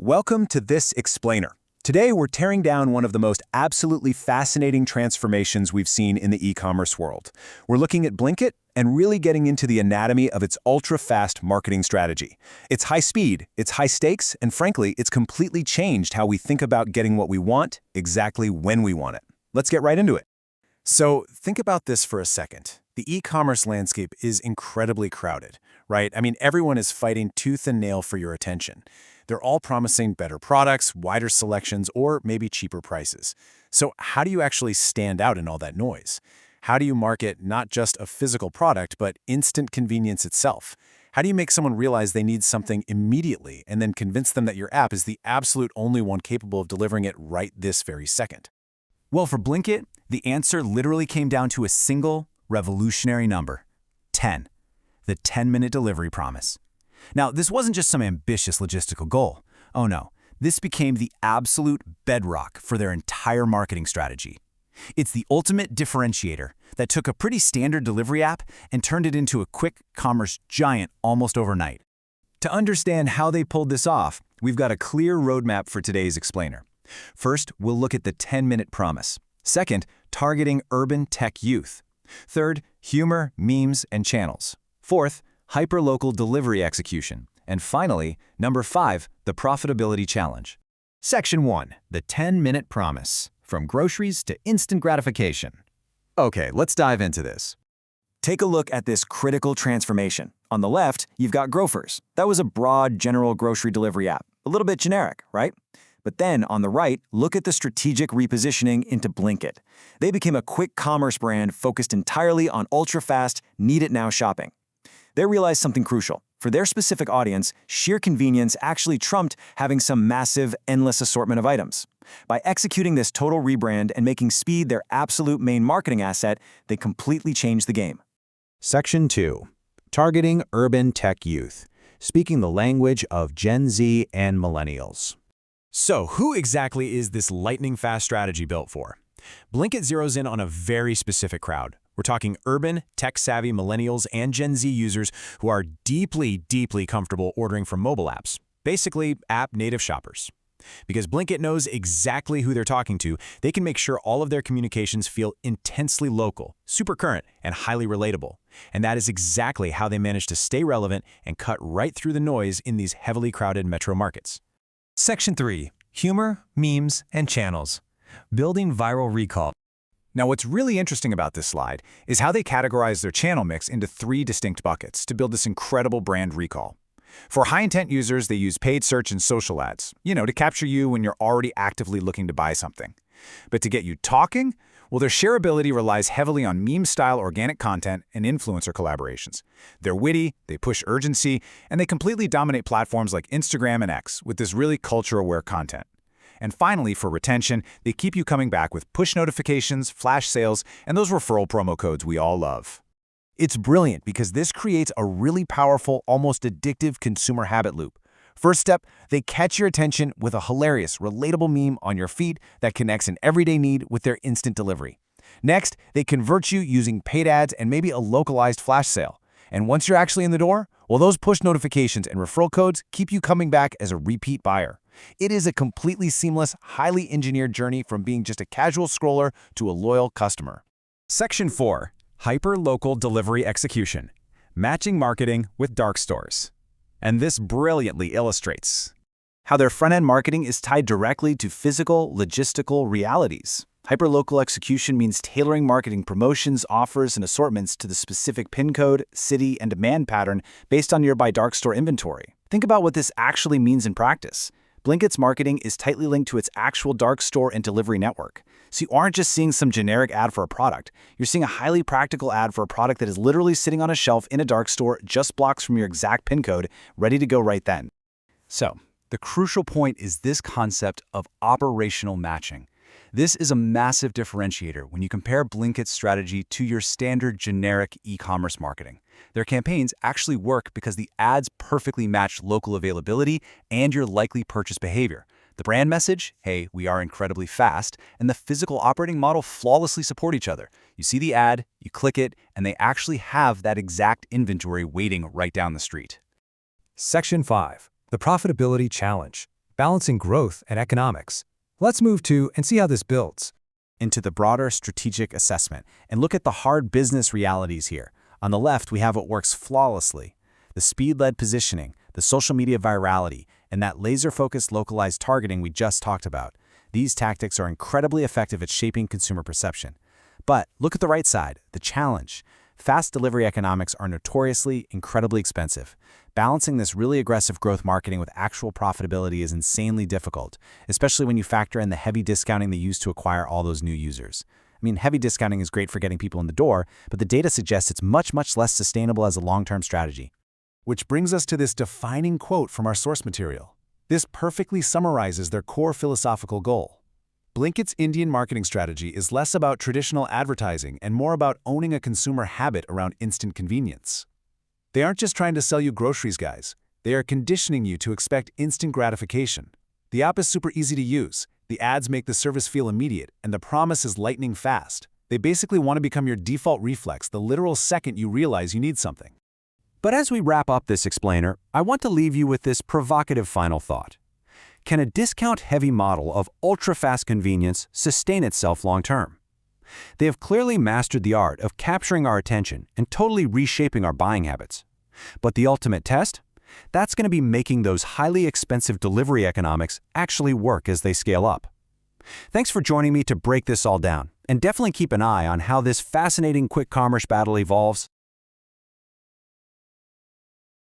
Welcome to This Explainer. Today we're tearing down one of the most absolutely fascinating transformations we've seen in the e-commerce world. We're looking at Blinkit and really getting into the anatomy of its ultra-fast marketing strategy. It's high speed, it's high stakes, and frankly, it's completely changed how we think about getting what we want exactly when we want it. Let's get right into it. So think about this for a second. The e-commerce landscape is incredibly crowded, right? I mean, everyone is fighting tooth and nail for your attention. They're all promising better products, wider selections, or maybe cheaper prices. So how do you actually stand out in all that noise? How do you market not just a physical product, but instant convenience itself? How do you make someone realize they need something immediately and then convince them that your app is the absolute only one capable of delivering it right this very second? Well, for Blinkit, the answer literally came down to a single revolutionary number: 10. The 10-minute delivery promise. Now, this wasn't just some ambitious logistical goal. Oh no, this became the absolute bedrock for their entire marketing strategy. It's the ultimate differentiator that took a pretty standard delivery app and turned it into a quick commerce giant almost overnight. To understand how they pulled this off, we've got a clear roadmap for today's explainer. First, we'll look at the 10-minute promise. Second, targeting urban tech youth. Third, humor, memes, and channels. Fourth, hyperlocal delivery execution. And finally, number 5, the profitability challenge. Section 1, the 10-minute promise. From groceries to instant gratification. Okay, let's dive into this. Take a look at this critical transformation. On the left, you've got Grofers. That was a broad, general grocery delivery app. A little bit generic, right? But then, on the right, look at the strategic repositioning into Blinkit. They became a quick commerce brand focused entirely on ultra-fast, need-it-now shopping. They realized something crucial. For their specific audience, sheer convenience actually trumped having some massive, endless assortment of items. By executing this total rebrand and making speed their absolute main marketing asset, they completely changed the game. Section 2. Targeting urban tech youth. Speaking the language of Gen Z and millennials. So, who exactly is this lightning-fast strategy built for? Blinkit zeroes in on a very specific crowd. We're talking urban, tech-savvy millennials and Gen Z users who are deeply, deeply comfortable ordering from mobile apps. Basically, app-native shoppers. Because Blinkit knows exactly who they're talking to, they can make sure all of their communications feel intensely local, super current, and highly relatable. And that is exactly how they manage to stay relevant and cut right through the noise in these heavily crowded metro markets. Section 3. Humor, memes, and channels. Building viral recall. Now, what's really interesting about this slide is how they categorize their channel mix into 3 distinct buckets to build this incredible brand recall. For high-intent users, they use paid search and social ads, to capture you when you're already actively looking to buy something. But to get you talking, well, their shareability relies heavily on meme-style organic content and influencer collaborations. They're witty, they push urgency, and they completely dominate platforms like Instagram and X with this really culture-aware content. And finally, for retention, they keep you coming back with push notifications, flash sales, and those referral promo codes we all love. It's brilliant because this creates a really powerful, almost addictive consumer habit loop. First step, they catch your attention with a hilarious, relatable meme on your feed that connects an everyday need with their instant delivery. Next, they convert you using paid ads and maybe a localized flash sale. And once you're actually in the door, well, those push notifications and referral codes keep you coming back as a repeat buyer. It is a completely seamless, highly engineered journey from being just a casual scroller to a loyal customer. Section 4. Hyper-local delivery execution. Matching marketing with dark stores. And this brilliantly illustrates how their front-end marketing is tied directly to physical, logistical realities. Hyperlocal execution means tailoring marketing promotions, offers, and assortments to the specific PIN code, city, and demand pattern based on nearby dark store inventory. Think about what this actually means in practice. Blinkit's marketing is tightly linked to its actual dark store and delivery network. So you aren't just seeing some generic ad for a product. You're seeing a highly practical ad for a product that is literally sitting on a shelf in a dark store just blocks from your exact PIN code, ready to go right then. So, the crucial point is this concept of operational matching. This is a massive differentiator when you compare Blinkit's strategy to your standard generic e-commerce marketing. Their campaigns actually work because the ads perfectly match local availability and your likely purchase behavior. The brand message, hey, we are incredibly fast, and the physical operating model flawlessly support each other. You see the ad, you click it, and they actually have that exact inventory waiting right down the street. Section 5. The profitability challenge. balancing growth and economics. Let's move to and see how this builds. Into the broader strategic assessment and look at the hard business realities here. On the left, we have what works flawlessly: the speed-led positioning, the social media virality, and that laser-focused localized targeting we just talked about. These tactics are incredibly effective at shaping consumer perception. But look at the right side, the challenge. Fast delivery economics are notoriously incredibly expensive. Balancing this really aggressive growth marketing with actual profitability is insanely difficult, especially when you factor in the heavy discounting they use to acquire all those new users. I mean, heavy discounting is great for getting people in the door, but the data suggests it's much less sustainable as a long-term strategy. Which brings us to this defining quote from our source material. This perfectly summarizes their core philosophical goal. Blinkit's Indian marketing strategy is less about traditional advertising and more about owning a consumer habit around instant convenience. They aren't just trying to sell you groceries, guys. They are conditioning you to expect instant gratification. The app is super easy to use, the ads make the service feel immediate, and the promise is lightning fast. They basically want to become your default reflex the literal second you realize you need something. But as we wrap up this explainer, I want to leave you with this provocative final thought. Can a discount-heavy model of ultra-fast convenience sustain itself long-term? They have clearly mastered the art of capturing our attention and totally reshaping our buying habits. But the ultimate test? That's going to be making those highly expensive delivery economics actually work as they scale up. Thanks for joining me to break this all down, and definitely keep an eye on how this fascinating quick commerce battle evolves.